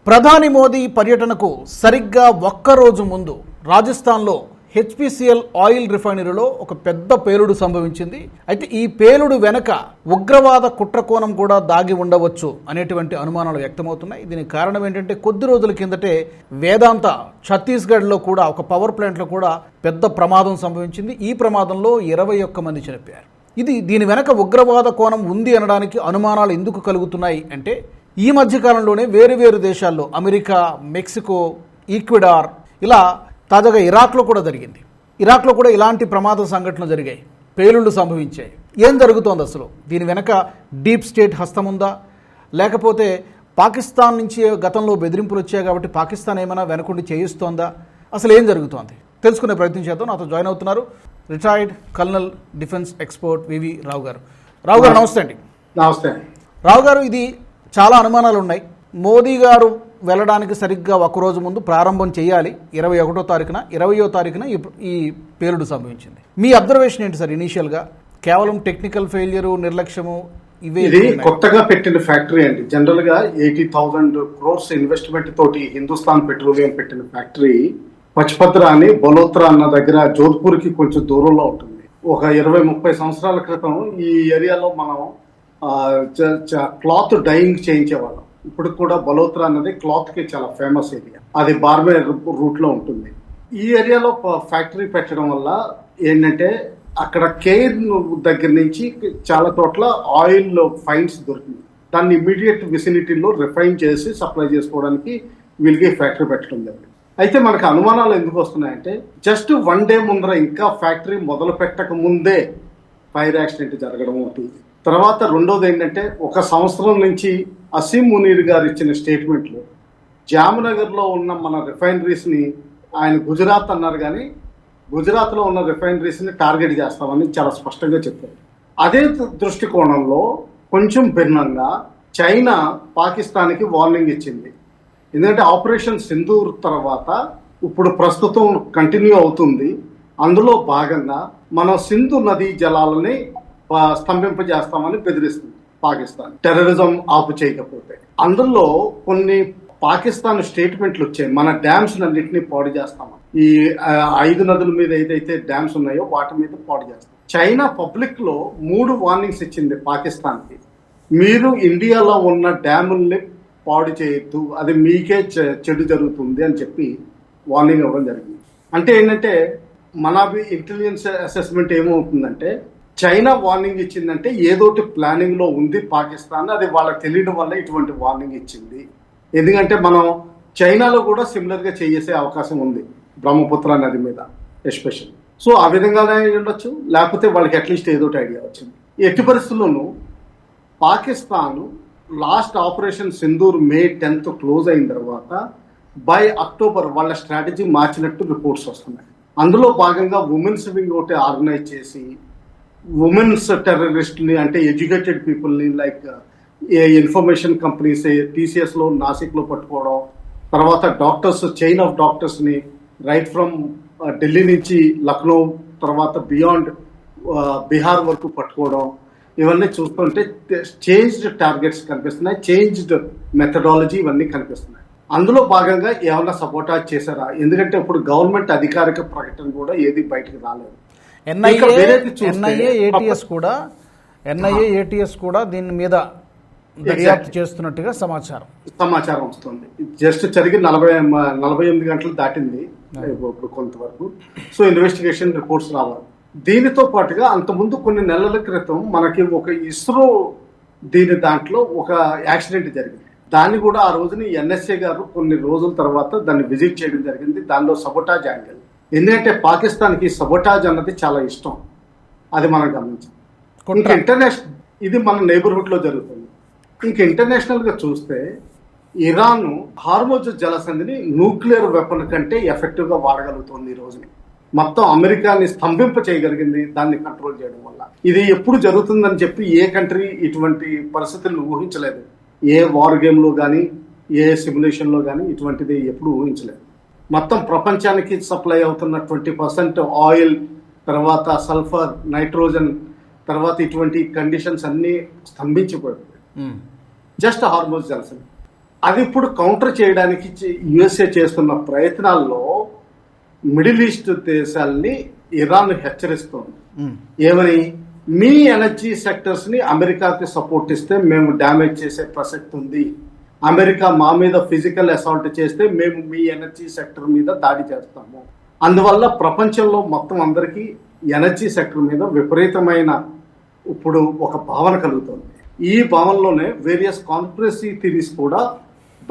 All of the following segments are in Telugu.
ప్రధాని మోదీ పర్యటనకు సరిగ్గా ఒక్కరోజు ముందు రాజస్థాన్లో హెచ్పిసిఎల్ ఆయిల్ రిఫైనరీలో ఒక పెద్ద పేలుడు సంభవించింది. అయితే ఈ పేలుడు వెనక ఉగ్రవాద కుట్రకోణం కూడా దాగి ఉండవచ్చు అనేటువంటి అనుమానాలు వ్యక్తమవుతున్నాయి. దీనికి కారణం ఏంటంటే కొద్ది రోజుల కిందటే వేదాంత ఛత్తీస్గఢ్లో కూడా ఒక పవర్ ప్లాంట్లో కూడా పెద్ద ప్రమాదం సంభవించింది. ఈ ప్రమాదంలో 21 మంది చనిపోయారు. దీని వెనక ఉగ్రవాద కోణం ఉంది అనడానికి అనుమానాలు ఎందుకు కలుగుతున్నాయి అంటే ఈ మధ్యకాలంలోనే వేరు దేశాల్లో అమెరికా, మెక్సికో, ఈక్వెడార్, ఇలా తాజాగా ఇరాక్లో కూడా జరిగింది. ఇరాక్లో కూడా ఇలాంటి ప్రమాద సంఘటనలు జరిగాయి, పేలుళ్లు సంభవించాయి. ఏం జరుగుతోంది అసలు? దీని వెనక డీప్ స్టేట్ హస్తం ఉందా, లేకపోతే పాకిస్తాన్ నుంచి గతంలో బెదిరింపులు వచ్చాయి కాబట్టి పాకిస్తాన్ ఏమైనా వెనకుండి చేయిస్తోందా? అసలు ఏం జరుగుతోంది తెలుసుకునే ప్రయత్నం చేద్దాం. నాతో జాయిన్ అవుతున్నారు రిటైర్డ్ కల్నల్ డిఫెన్స్ ఎక్స్పర్ట్ వివి రావు గారు. రావు గారు నమస్తే అండి. నమస్తే రావు గారు, ఇది చాలా అనుమానాలు ఉన్నాయి. మోదీ గారు వెళ్ళడానికి సరిగ్గా ఒకరోజు ముందు ప్రారంభం చేయాలి 21వ తారీఖున, 20వ తారీఖున ఈ పేలుడు సంభవించింది. మీ అబ్జర్వేషన్ ఏంటి సార్? ఇనీషియల్గా కేవలం టెక్నికల్ ఫెయిల్యూరు, నిర్లక్ష్యము ఇది కొత్తగా పెట్టిన ఫ్యాక్టరీ అండి. జనరల్ గా 80,000 crores ఇన్వెస్ట్మెంట్ తోటి హిందుస్థాన్ పెట్రోలియం పెట్టిన ఫ్యాక్టరీ పచ్పత్రా అని బలోత్రా అన్న దగ్గర జోధ్పూర్ కి కొంచెం దూరంలో ఉంటుంది. ఒక 20-30 సంవత్సరాల క్రితం ఈ ఏరియాలో మనం క్లాత్ డైయింగ్ చేయించేవాళ్ళం. ఇప్పుడు కూడా బలోత్రా అన్నది క్లాత్ కి చాలా ఫేమస్ ఏరియా. అది బార్మేర్ రూట్ లో ఉంటుంది. ఈ ఏరియాలో ఫ్యాక్టరీ పెట్టడం వల్ల ఏంటంటే అక్కడ కేర్ దగ్గర నుంచి చాలా చోట్ల ఆయిల్ ఫైన్స్ దొరికింది. దాన్ని ఇమ్మీడియట్ విసినిటీలో రిఫైన్ చేసి సప్లై చేసుకోవడానికి వీళ్ళకి ఫ్యాక్టరీ పెట్టడం జరిగింది. అయితే మనకు అనుమానాలు ఎందుకు వస్తున్నాయంటే జస్ట్ 1 day ముందర, ఇంకా ఫ్యాక్టరీ మొదలు పెట్టక ముందే ఫైర్ యాక్సిడెంట్ జరగడం ఒకటి. తర్వాత రెండోది ఏంటంటే 1 సంవత్సరం నుంచి అసీం మునీర్ గారు ఇచ్చిన స్టేట్మెంట్లు జామ్నగర్ లో ఉన్న మన రిఫైనరీస్ ని, ఆయన గుజరాత్ అన్నారు కానీ గుజరాత్ లో ఉన్న రిఫైనరీస్ ని టార్గెట్ చేస్తామని చాలా స్పష్టంగా చెప్పారు. అదే దృష్టికోణంలో కొంచెం భిన్నంగా చైనా పాకిస్తాన్ కి వార్నింగ్ ఇచ్చింది. ఎందుకంటే ఆపరేషన్ సింధూర్ తర్వాత ఇప్పుడు ప్రస్తుతం కంటిన్యూ అవుతుంది. అందులో భాగంగా మనం సింధు నదీ జలాలని స్తంభింపజేస్తామని బెదిరిస్తుంది పాకిస్తాన్, టెర్రరిజం ఆపు చేయకపోతే. అందులో కొన్ని పాకిస్తాన్ స్టేట్మెంట్లు వచ్చాయి, మన డ్యామ్స్ అన్నింటినీ పాడు చేస్తామని. ఈ 5 నదుల మీద ఏదైతే డ్యామ్స్ ఉన్నాయో వాటి మీద పాడు చేస్తాం. చైనా పబ్లిక్ లో 3 వార్నింగ్స్ ఇచ్చింది పాకిస్తాన్ కి. మీరు ఇండియాలో ఉన్న డ్యాముల్ని పాడు చేయొద్దు, అది మీకే చెడు జరుగుతుంది అని చెప్పి వార్నింగ్ ఇవ్వడం జరిగింది. అంటే ఏంటంటే మన ఇంటెలిజెన్స్ అసెస్మెంట్ ఏమవుతుందంటే చైనా వార్నింగ్ ఇచ్చిందంటే ఏదోటి ప్లానింగ్ లో ఉంది పాకిస్తాన్, అది వాళ్ళకి తెలియడం వల్ల ఇటువంటి వార్నింగ్ ఇచ్చింది. ఎందుకంటే మనం చైనాలో కూడా సిమిలర్ గా చేసే అవకాశం ఉంది బ్రహ్మపుత్ర నది మీద ఎస్పెషల్. సో ఆ విధంగానే ఉండొచ్చు, లేకపోతే వాళ్ళకి అట్లీస్ట్ ఏదోటి ఐడియా వచ్చింది. ఎట్టి పరిస్థితుల్లోనూ Pakistan last operation Sindoor May 10th close అయిన తర్వాత బై అక్టోబర్ వాళ్ళ స్ట్రాటజీ మార్చినట్టు రిపోర్ట్స్ వస్తున్నాయి. అందులో భాగంగా ఉమెన్స్ వింగ్ ఒకటి ఆర్గనైజ్ చేసి ఉమెన్స్ టెర్రరిస్ట్ని, అంటే ఎడ్యుకేటెడ్ పీపుల్ని లైక్ ఇన్ఫర్మేషన్ కంపెనీస్ టీసీఎస్లో నాసిక్లో పట్టుకోవడం, తర్వాత డాక్టర్స్, చైన్ ఆఫ్ డాక్టర్స్ని రైట్ ఫ్రమ్ ఢిల్లీ నుంచి లక్నో, తర్వాత బియాండ్ బీహార్ వరకు పట్టుకోవడం, ఇవన్నీ చూస్తుంటే చేంజ్డ్ టార్గెట్స్ కనిపిస్తున్నాయి, చేంజ్డ్ మెథడాలజీ ఇవన్నీ కనిపిస్తున్నాయి. అందులో భాగంగా ఏమన్నా సపోర్టాజ్ చేశారా? ఎందుకంటే ఇప్పుడు గవర్నమెంట్ అధికారిక ప్రకటన కూడా ఏది బయటకు రాలేదు. ఎన్ఐఏ ఏటీఎస్ కూడా దీని మీద దర్యాప్తు చేస్తున్నట్టుగా సమాచారం వస్తుంది. జస్ట్ జరిగి 48 గంటలు దాటింది కొంతవరకు. సో ఇన్వెస్టిగేషన్ రిపోర్ట్స్ రావాలి. దీనితో పాటుగా అంతకుముందు కొన్ని నెలల క్రితం మనకి ఒక ఇస్రో దాంట్లో ఒక యాక్సిడెంట్ జరిగింది. దాన్ని కూడా ఆ రోజుని ఎన్ఎస్ఏ గారు కొన్ని రోజుల తర్వాత దాన్ని విజిట్ చేయడం జరిగింది. దానిలో సబోటాజ్ యాంగిల్, ఎందుకంటే పాకిస్తాన్కి సబోటాజ్ అన్నది చాలా ఇష్టం, అది మనం గమనించాం. ఇంకా ఇంటర్నేషనల్, ఇది మన నైబర్హుడ్ లో జరుగుతుంది. ఇంకా ఇంటర్నేషనల్ గా చూస్తే ఇరాన్ హార్మోజ్ జలసంధిని న్యూక్లియర్ వెపన్ కంటే ఎఫెక్టివ్ గా వాడగలుగుతుంది. ఈ రోజుని మొత్తం అమెరికాని స్తంభింప చేయగలిగింది దాన్ని కంట్రోల్ చేయడం వల్ల. ఇది ఎప్పుడు జరుగుతుందని చెప్పి ఏ కంట్రీ ఇటువంటి పరిస్థితులను ఊహించలేదు. ఏ వార్ గేమ్ లో కానీ ఏ సిమ్యులేషన్ లో కానీ ఇటువంటిది ఎప్పుడు ఊహించలేదు. మొత్తం ప్రపంచానికి సప్లై అవుతున్న 20% ఆయిల్, తర్వాత సల్ఫర్, నైట్రోజన్, తర్వాత ఇటువంటి కండిషన్స్ అన్ని స్తంభించిపోయాయి జస్ట్ హార్మోజ్ జలసంధి. అది ఇప్పుడు కౌంటర్ చేయడానికి యుఎస్ఏ చేస్తున్న ప్రయత్నాల్లో మిడిల్ ఈస్ట్ దేశాలని ఇరాన్ హెచ్చరిస్తోంది. ఏమని, మీ ఎనర్జీ సెక్టర్స్ ని అమెరికాకి సపోర్ట్ ఇస్తే మేము డ్యామేజ్ చేసే ప్రసక్తి ఉంది. అమెరికా మా మీద ఫిజికల్ అసాల్ట్ చేస్తే మేము మీ ఎనర్జీ సెక్టర్ మీద దాడి చేస్తాము. అందువల్ల ప్రపంచంలో మొత్తం అందరికీ ఎనర్జీ సెక్టర్ మీద విపరీతమైన ఇప్పుడు ఒక భావన కలుగుతుంది. ఈ భావనలోనే వేరియస్ కాన్స్పిరసీ థియరీస్ కూడా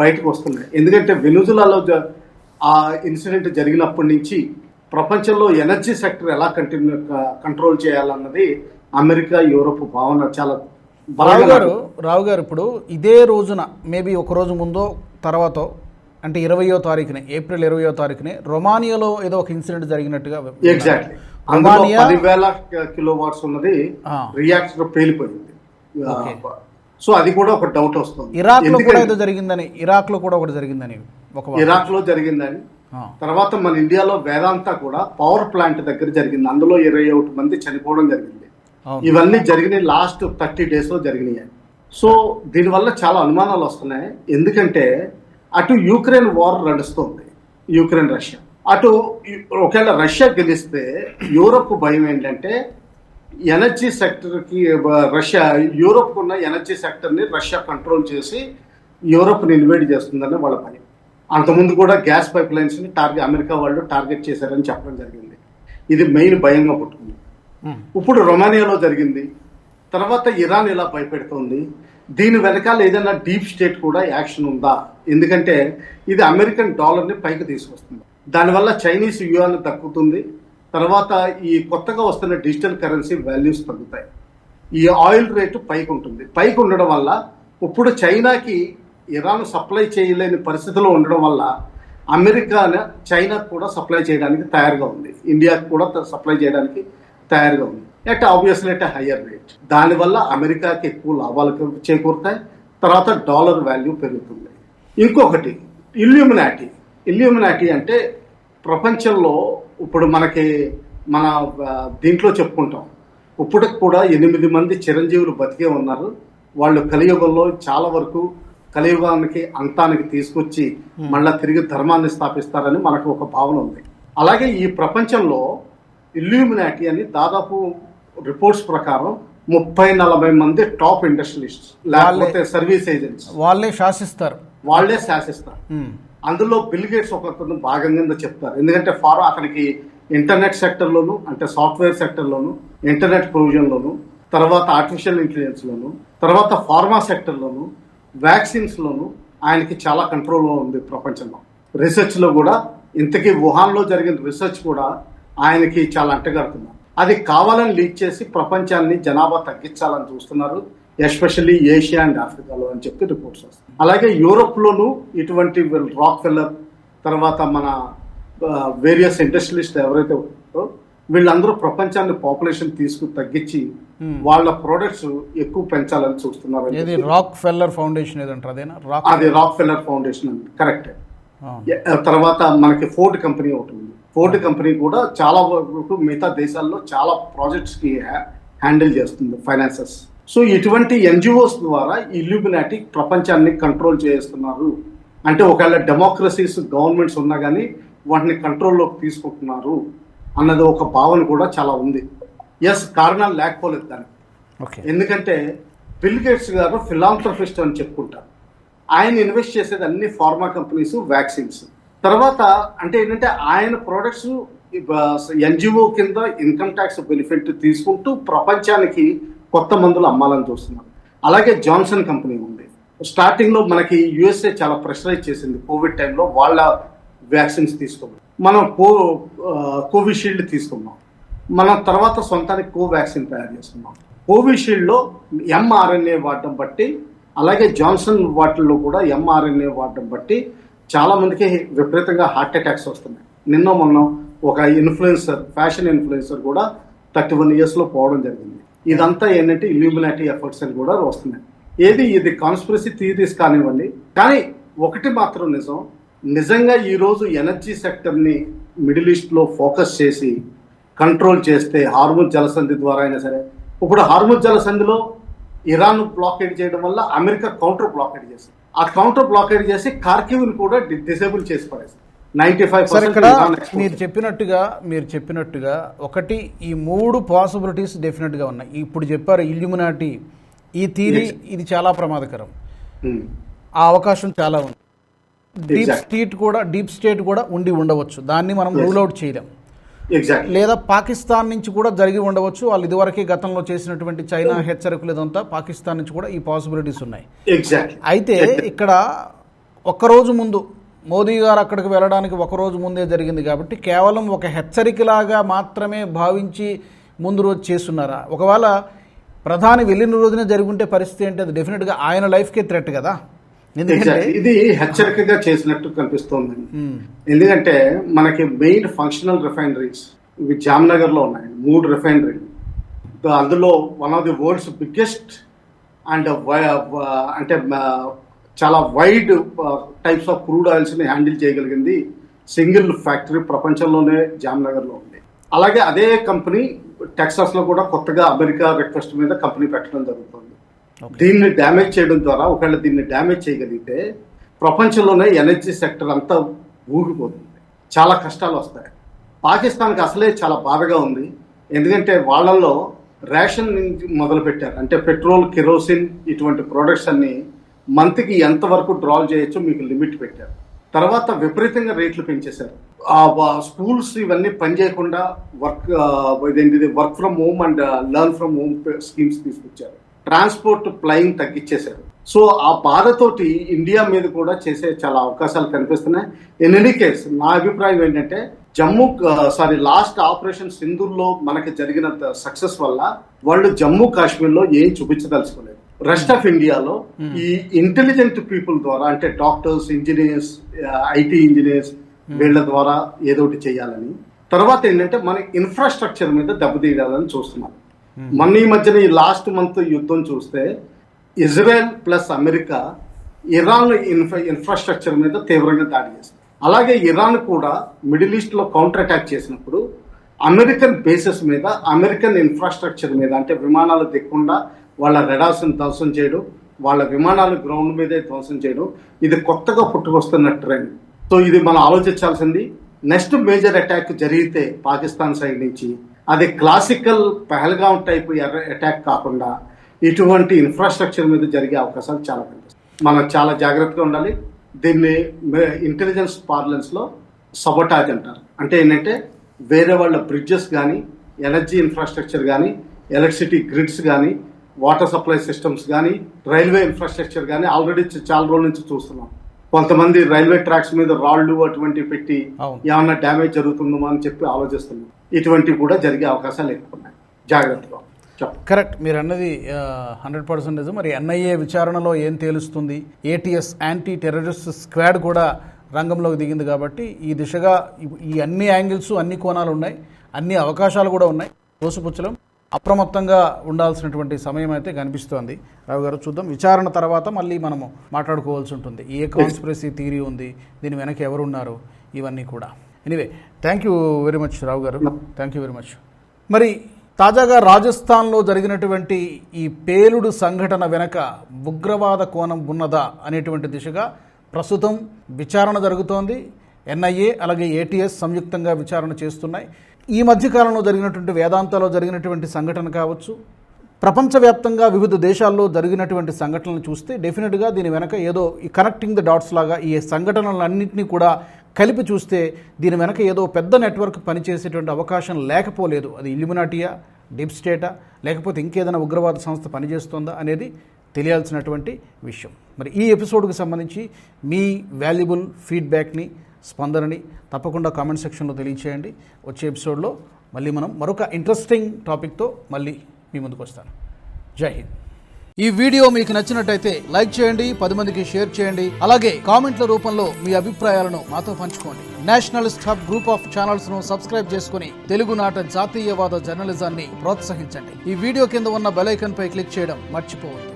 బయటకు వస్తున్నాయి. ఎందుకంటే వెనుజులాలో ఆ ఇన్సిడెంట్ జరిగినప్పటి నుంచి ప్రపంచంలో ఎనర్జీ సెక్టర్ ఎలా కంట్రోల్ చేయాలన్నది అమెరికా, యూరోప్ భావన చాలా రావు గారు ఇప్పుడు ఇదే రోజున మేబీ ఒక రోజు ముందో తర్వాత అంటే 20వ తారీఖునే, ఏప్రిల్ 20వ తారీఖునే రొమానియాలో ఏదో ఒక ఇన్సిడెంట్ జరిగినట్టుగా. ఎగ్జాక్ట్లీ. 10,000 కిలోవాట్స్ ఉన్నది రియాక్టర్ పేలిపోయింది. సో అది కూడా ఒక డౌట్ వస్తుంది. ఇరాక్ లో కూడా ఏదో జరిగిందని, ఇరాక్ లో కూడా ఒకటి జరిగిందని, ఇరాక్ లో జరిగిందని. తర్వాత మన ఇండియాలో వేదాంత కూడా పవర్ ప్లాంట్ దగ్గర జరిగింది. అందులో 21 మంది చనిపోవడం జరిగింది. ఇవన్నీ జరిగినాయి లాస్ట్ 30 days లో జరిగినాయి. సో దీనివల్ల చాలా అనుమానాలు వస్తున్నాయి. ఎందుకంటే అటు యూక్రెయిన్ వార్ నడుస్తుంది, యూక్రెయిన్ రష్యా. అటు ఒకవేళ రష్యా గెలిస్తే యూరోప్ భయం ఏంటంటే ఎనర్జీ సెక్టర్కి రష్యా, యూరోప్ ఉన్న ఎనర్జీ సెక్టర్ని రష్యా కంట్రోల్ చేసి యూరోప్ని ఇన్వైట్ చేస్తుందని వాళ్ళ భయం. అంతకుముందు కూడా గ్యాస్ పైప్ లైన్స్ని అమెరికా వాళ్ళు టార్గెట్ చేశారని చెప్పడం జరిగింది. ఇది మెయిన్ భయంగా పుట్టుకుంది. ఇప్పుడు రొమానియాలో జరిగింది, తర్వాత ఇరాన్ ఇలా భయపెడుతోంది. దీని వెనకాల ఏదైనా డీప్ స్టేట్ కూడా యాక్షన్ ఉందా? ఎందుకంటే ఇది అమెరికన్ డాలర్ని పైకి తీసుకొస్తుంది. దానివల్ల చైనీస్ యువాన్ తగ్గుతుంది. తర్వాత ఈ కొత్తగా వస్తున్న డిజిటల్ కరెన్సీ వాల్యూస్ తగ్గుతాయి. ఈ ఆయిల్ రేటు పైకి ఉంటుంది. పైకి ఉండడం వల్ల ఇప్పుడు చైనాకి ఇరాన్ సప్లై చేయలేని పరిస్థితిలో ఉండడం వల్ల అమెరికా చైనాకు కూడా సప్లై చేయడానికి తయారుగా ఉంది, ఇండియాకు కూడా సప్లై చేయడానికి తయారుగా ఉంది. Obviously higher rate. దానివల్ల అమెరికాకి ఎక్కువ లాభాలు చేకూరుతాయి. తర్వాత డాలర్ వాల్యూ పెరుగుతుంది. ఇంకొకటి ఇల్యూమినాటీ అంటే ప్రపంచంలో ఇప్పుడు మన దీంట్లో చెప్పుకుంటాం, ఇప్పటికి కూడా 8 మంది చిరంజీవులు బతికే ఉన్నారు. వాళ్ళు కలియుగంలో చాలా వరకు కలియుగానికి అంతానికి తీసుకొచ్చి మళ్ళా తిరిగి ధర్మాన్ని స్థాపిస్తారని మనకు ఒక భావన ఉంది. అలాగే ఈ ప్రపంచంలో ఇల్యూమినాటీ అని దాదాపు రిపోర్ట్స్ ప్రకారం 30-40 మంది టాప్ ఇండస్ట్రియలిస్ట్స్ లేకపోతే సర్వీస్ ఏజెంట్స్ వాళ్ళే శాసిస్తారు. అందులో బిల్ గేట్స్ ఒక భాగంగా చెప్తారు. ఎందుకంటే అతనికి ఇంటర్నెట్ సెక్టర్లోను, అంటే సాఫ్ట్వేర్ సెక్టర్లోను, ఇంటర్నెట్ ప్రొవిజన్లోను, తర్వాత ఆర్టిఫిషియల్ ఇంటెలిజెన్స్లోను, తర్వాత ఫార్మా సెక్టర్లోను, వ్యాక్సిన్స్లోను ఆయనకి చాలా కంట్రోల్లో ఉంది. ప్రపంచంలో రీసెర్చ్లో కూడా ఇంతకీ వుహాన్లో జరిగిన రీసెర్చ్ కూడా ఆయనకి చాలా అంటగడుతున్నారు. అది కావాలని లీక్ చేసి ప్రపంచాన్ని జనాభా తగ్గించాలని చూస్తున్నారు, ఎస్పెషల్లీ ఏషియా అండ్ ఆఫ్రికాలో అని చెప్పి రిపోర్ట్స్ వస్తాయి. అలాగే యూరోప్లోనూ ఇటువంటి రాక్ ఫెల్లర్, తర్వాత మన వేరియస్ ఇండస్ట్రియలిస్ట్ ఎవరైతే ఉంటారో వీళ్ళందరూ ప్రపంచాన్ని పాపులేషన్ తగ్గించి వాళ్ళ ప్రొడక్ట్స్ ఎక్కువ పెంచాలని చూస్తున్నారు. రాక్ ఫెల్లర్ ఫౌండేషన్ అది రాక్ ఫెల్లర్ ఫౌండేషన్ అండి, కరెక్ట్. తర్వాత మనకి ఫోర్డ్ కంపెనీ ఒకటి ఉంది. ఫోర్డ్ కంపెనీ కూడా చాలా వరకు మిగతా దేశాల్లో చాలా ప్రాజెక్ట్స్ కి హ్యాండిల్ చేస్తుంది ఫైనాన్సెస్. సో ఇటువంటి ఎన్జిఓస్ ద్వారా ఇల్యూమినాటీ ప్రపంచాన్ని కంట్రోల్ చేస్తున్నారు. అంటే ఒకవేళ డెమోక్రసీస్ గవర్నమెంట్స్ ఉన్నా కానీ వాటిని కంట్రోల్లోకి తీసుకుంటున్నారు అన్నది ఒక భావన కూడా చాలా ఉంది. కారణాలు లేకపోలేదు దానికి. ఎందుకంటే బిల్ గేట్స్ గారు ఫిలాంథ్రఫిస్ట్ అని చెప్పుకుంటారు. ఆయన ఇన్వెస్ట్ చేసేది అన్ని ఫార్మా కంపెనీస్, వ్యాక్సిన్స్. తర్వాత అంటే ఏంటంటే ఆయన ప్రొడక్ట్స్ ఎన్జిఓ కింద ఇన్కమ్ ట్యాక్స్ బెనిఫిట్ తీసుకుంటూ ప్రపంచానికి కొత్త మందులు అమ్మాలని చూస్తున్నారు. అలాగే జాన్సన్ కంపెనీ ఉంది. స్టార్టింగ్లో మనకి యుఎస్ఏ చాలా ప్రెషరైజ్ చేసింది కోవిడ్ టైంలో, వాళ్ళ వ్యాక్సిన్స్ తీసుకున్నాం. మనం కోవిషీల్డ్ తీసుకున్నాం. మనం తర్వాత సొంతానికి కోవాక్సిన్ తయారు చేసుకున్నాం. కోవిషీల్డ్లో ఎంఆర్ఎన్ఏ వాడడం బట్టి, అలాగే జాన్సన్ వాటిల్లో కూడా ఎంఆర్ఎన్ఏ వాడడం బట్టి చాలా మందికి విపరీతంగా హార్ట్ అటాక్స్ వస్తున్నాయి. నిన్న మొన్న ఒక ఇన్ఫ్లుయెన్సర్, ఫ్యాషన్ ఇన్ఫ్లుయెన్సర్ కూడా 31 years పోవడం జరిగింది. ఇదంతా ఏంటంటే ఇల్యూమినాటీ ఎఫర్ట్స్ అని కూడా వస్తున్నాయి. ఇది కాన్స్పిరసీ థియరీస్ కానివ్వండి. కానీ ఒకటి మాత్రం నిజం, నిజంగా ఈరోజు ఎనర్జీ సెక్టర్ని మిడిల్ ఈస్ట్లో ఫోకస్ చేసి కంట్రోల్ చేస్తే హార్ముజ్ జలసంధి ద్వారా అయినా సరే, ఇప్పుడు హార్ముజ్ జలసంధిలో ఇరాన్ బ్లాకేడ్ చేయడం వల్ల అమెరికా కౌంటర్ బ్లాకేడ్ చేసింది. ఆ కౌంటర్ బ్లాకేడ్ చేసి కార్కివ్ని కూడా డిసేబుల్ చేసి పడేసి 95% ఇక్కడ ఇరాన్ export. మీరు చెప్పినట్టుగా ఒకటి ఈ 3 పాసిబిలిటీస్ డెఫినెట్గా ఉన్నాయి. ఇప్పుడు చెప్పారు ఇల్యూమినాటి ఈ థీరీ, ఇది చాలా ప్రమాదకరం. ఆ అవకాశం చాలా ఉంది. డీప్ స్టేట్ కూడా ఉండి ఉండవచ్చు, దాన్ని మనం రూల్ అవుట్ చేయలేం. ఎగ్జాక్ట్లీ. లేదా పాకిస్తాన్ నుంచి కూడా జరిగి ఉండవచ్చు. వాళ్ళు ఇదివరకే గతంలో చేసినటువంటి చైనా హెచ్చరికలు ఇదంతా పాకిస్తాన్ నుంచి కూడా ఈ పాసిబిలిటీస్ ఉన్నాయి. ఎగ్జాక్ట్లీ. అయితే ఇక్కడ ఒక్కరోజు ముందు మోదీ గారు అక్కడికి వెళ్ళడానికి ఒకరోజు ముందే జరిగింది కాబట్టి కేవలం ఒక హెచ్చరికలాగా మాత్రమే భావించి ముందు రోజు చేస్తున్నారా? ఒకవేళ ప్రధాని వెళ్ళిన రోజునే జరుగుంటే పరిస్థితి ఏంటి? అది డెఫినెట్గా ఆయన లైఫ్కే థ్రెట్ కదా. ఎందుకంటే ఇది హెచ్చరికగా చేసినట్టు కనిపిస్తోంది. ఎందుకంటే మనకి మెయిన్ ఫంక్షనల్ రిఫైనరీస్ ఇవి జామ్నగర్ లో ఉన్నాయి, 3 రిఫైనరీలు. అందులో one of the world's biggest and అంటే చాలా wide types of crude oils ని హ్యాండిల్ చేయగలిగింది సింగిల్ ఫ్యాక్టరీ ప్రపంచంలోనే జామ్నగర్ లో ఉంది. అలాగే అదే కంపెనీ టెక్సాస్ లో కూడా కొత్తగా అమెరికా రిక్వెస్ట్ మీద కంపెనీ పెట్టడం జరుగుతుంది. దీన్ని డ్యామేజ్ చేయడం ద్వారా, ఒకవేళ దీన్ని డ్యామేజ్ చేయగలిగితే ప్రపంచంలోనే ఎనర్జీ సెక్టర్ అంతా ఊగిపోతుంది, చాలా కష్టాలు వస్తాయి. పాకిస్తాన్కి అసలే చాలా బాధగా ఉంది. ఎందుకంటే వాళ్ళల్లో రేషన్ నుంచి మొదలు పెట్టారు. అంటే పెట్రోల్, కెరోసిన్ ఇటువంటి ప్రొడక్ట్స్ అన్ని మంత్కి ఎంతవరకు డ్రా చేయొచ్చో మీకు లిమిట్ పెట్టారు. తర్వాత విపరీతంగా రేట్లు పెంచేశారు. స్కూల్స్ ఇవన్నీ పనిచేయకుండా work from home and learn from home schemes తీసుకొచ్చారు. ట్రాన్స్పోర్ట్ ఫ్లయింగ్ తగ్గించేశారు. సో ఆ బాధతోటి ఇండియా మీద కూడా చేసే చాలా అవకాశాలు కనిపిస్తున్నాయి. ఇన్ ఎనీ కేస్ నా అభిప్రాయం ఏంటంటే లాస్ట్ ఆపరేషన్ సింధూర్లో మనకి జరిగిన సక్సెస్ వల్ల వాళ్ళు జమ్మూ కాశ్మీర్లో ఏం చూపించదలుచుకోలేదు. రెస్ట్ ఆఫ్ ఇండియాలో ఈ ఇంటెలిజెంట్ పీపుల్ ద్వారా, అంటే డాక్టర్స్, ఇంజనీర్స్, ఐటీ ఇంజనీర్స్, వీళ్ళ ద్వారా ఏదో ఒకటి చేయాలని. తర్వాత ఏంటంటే మన ఇన్ఫ్రాస్ట్రక్చర్ మీద దెబ్బతీయాలని చూస్తున్నాం. మన ఈ మధ్యన ఈ లాస్ట్ మంత్ యుద్ధం చూస్తే Israel plus America Iran infrastructure మీద తీవ్రంగా దాడి చేసింది. అలాగే ఇరాన్ కూడా మిడిల్ ఈస్ట్ లో కౌంటర్ అటాక్ చేసినప్పుడు అమెరికన్ బేసెస్ మీద, అమెరికన్ ఇన్ఫ్రాస్ట్రక్చర్ మీద, అంటే విమానాలు దిక్కుండా వాళ్ళ రెడార్స్ ధ్వంసం చేయడం, వాళ్ళ విమానాలు గ్రౌండ్ మీదే ధ్వంసం చేయడం, ఇది కొత్తగా పుట్టుకొస్తున్న ట్రెండ్. సో ఇది మనం ఆలోచించాల్సింది. నెక్స్ట్ మేజర్ అటాక్ జరిగితే పాకిస్తాన్ సైడ్ నుంచి అది క్లాసికల్ పహల్గాం టైప్ అటాక్ కాకుండా ఇటువంటి ఇన్ఫ్రాస్ట్రక్చర్ మీద జరిగే అవకాశాలు చాలా కనిపిస్తాయి. మనం చాలా జాగ్రత్తగా ఉండాలి. దీన్ని ఇంటెలిజెన్స్ పార్లెన్స్ లో సబోటాజ్ అంటారు. అంటే ఏంటంటే వేరే వాళ్ళ బ్రిడ్జెస్ కానీ, ఎనర్జీ ఇన్ఫ్రాస్ట్రక్చర్ కానీ, ఎలక్ట్రిసిటీ గ్రిడ్స్ కానీ, వాటర్ సప్లై సిస్టమ్స్ కానీ, రైల్వే ఇన్ఫ్రాస్ట్రక్చర్ కానీ ఆల్రెడీ చాలా రోజుల నుంచి చూస్తున్నాం. కొంతమంది రైల్వే ట్రాక్స్ మీద రాళ్లు అటువంటివి పెట్టి ఏమన్నా డ్యామేజ్ జరుగుతుందో అని చెప్పి ఆలోచిస్తున్నాం. ఇటువంటివి కూడా జరిగే అవకాశాలు ఎక్కువ ఉన్నాయి. జాగ్రత్తగా. కరెక్ట్, మీరు అన్నది 100% మరి ఎన్ఐఏ విచారణలో ఏం తేలుస్తుంది? ఏటీఎస్ యాంటీ టెర్రరిస్ట్ స్క్వాడ్ కూడా రంగంలోకి దిగింది కాబట్టి ఈ దిశగా ఈ అన్ని యాంగిల్స్, అన్ని కోణాలు ఉన్నాయి, అన్ని అవకాశాలు కూడా ఉన్నాయి. తోసిపుచ్చలం అప్రమత్తంగా ఉండాల్సినటువంటి సమయం అయితే కనిపిస్తోంది. రావు గారు, చూద్దాం. విచారణ తర్వాత మళ్ళీ మనము మాట్లాడుకోవాల్సి ఉంటుంది. ఏ కాన్స్పిరసీ థియరీ ఉంది, దీని వెనక ఎవరున్నారు, ఇవన్నీ కూడా. Anyway, thank you very much Rao గారు, థ్యాంక్ యూ వెరీ మచ్. మరి తాజాగా రాజస్థాన్లో జరిగినటువంటి ఈ పేలుడు సంఘటన వెనక ఉగ్రవాద కోణం ఉన్నదా అనేటువంటి దిశగా ప్రస్తుతం విచారణ జరుగుతోంది. ఎన్ఐఏ అలాగే ఏటీఎస్ సంయుక్తంగా విచారణ చేస్తున్నాయి. ఈ మధ్యకాలంలో జరిగినటువంటి వేదాంతలో జరిగినటువంటి సంఘటన కావచ్చు, ప్రపంచవ్యాప్తంగా వివిధ దేశాల్లో జరిగినటువంటి సంఘటనలు చూస్తే డెఫినెట్గా దీని వెనక ఏదో ఈ కనెక్టింగ్ ద డాట్స్ లాగా ఈ సంఘటనలన్నింటినీ కూడా కలిపి చూస్తే దీని వెనక ఏదో పెద్ద నెట్వర్క్ పనిచేసేటువంటి అవకాశం లేకపోలేదు. అది ఇల్యూమినాటియా, డీప్ స్టేటా, లేకపోతే ఇంకేదైనా ఉగ్రవాద సంస్థ పనిచేస్తుందా అనేది తెలియాల్సినటువంటి విషయం. మరి ఈ ఎపిసోడ్కి సంబంధించి మీ వాల్యుబుల్ ఫీడ్బ్యాక్ని, స్పందనని తప్పకుండా కామెంట్ సెక్షన్లో తెలియచేయండి. వచ్చే ఎపిసోడ్లో మళ్ళీ మనం మరొక ఇంట్రెస్టింగ్ టాపిక్తో మళ్ళీ మీ ముందుకు వస్తాను. జై హింద్. ఈ వీడియో మీకు నచ్చినట్టయితే లైక్ చేయండి, 10 మందికి షేర్ చేయండి. అలాగే కామెంట్ల రూపంలో మీ అభిప్రాయాలను మాతో పంచుకోండి. Nationalist hub group of channels ను సబ్స్క్రైబ్ చేసుకుని తెలుగునాట జాతీయవాద జర్నలిజాన్ని ప్రోత్సహించండి. ఈ వీడియో కింద ఉన్న బెల్ ఐకాన్ పై క్లిక్ చేయడం మర్చిపోవద్దు.